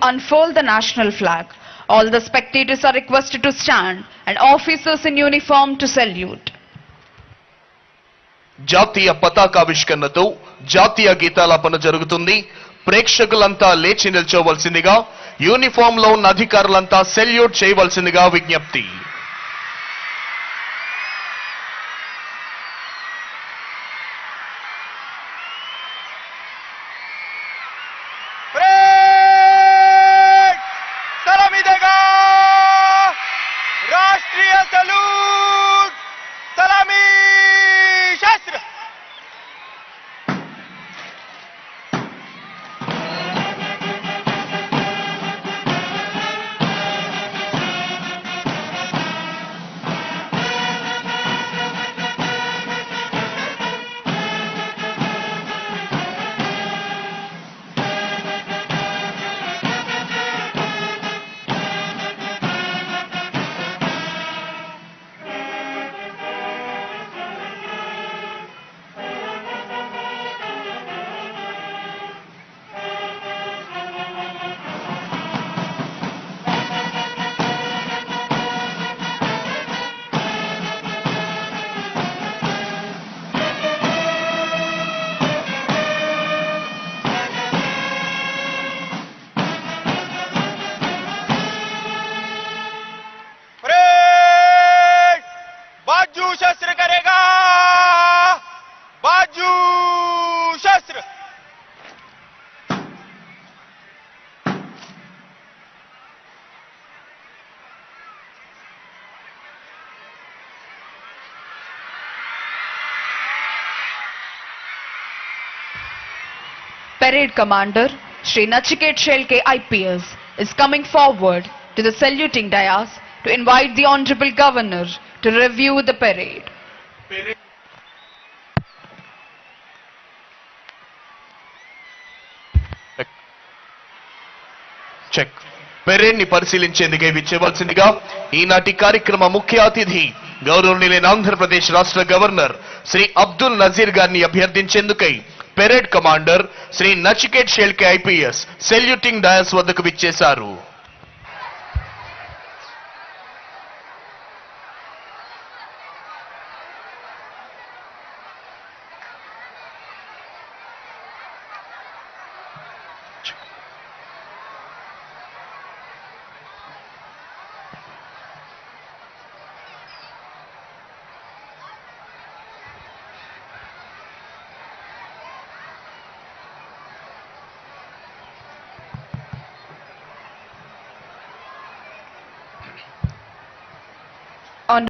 unfold the national flag. All the spectators are requested to stand and officers in uniform to salute. జాతీయ పతాకావిష్కరణతో జాతీయ గీతాలాపన జరుగుతుంది. ప్రేక్షకులంతా లేచి నిల్చోవలసిందిగా, uniform లో ఉన్న అధికారులంతా సెల్యూట్ చేయవలసిందిగా విజ్ఞప్తి. राष्ट्रीय सलूट सलामी शस्त्र बाजू शस्त्र करेगा बाजू शस्त्र Parade Commander Shri Nachiket Shelke IPS is coming forward to the saluting dais to invite the Honorable Governor to review the parade. Check. Parade ని పరిశీలించేందుకే విచ్చేవలసిందిగా ఈనాటి కార్యక్రమ ముఖ్య అతిథి గౌరవనీయులైన ఆంధ్రప్రదేశ్ రాష్ట్ర గవర్నర్ శ్రీ అబ్దుల్ నజీర్ గారిని అభ్యర్థించేందుకై parade commander Shri Nachiket Shelke IPS saluting dais వద్దకు విచ్చేశారు.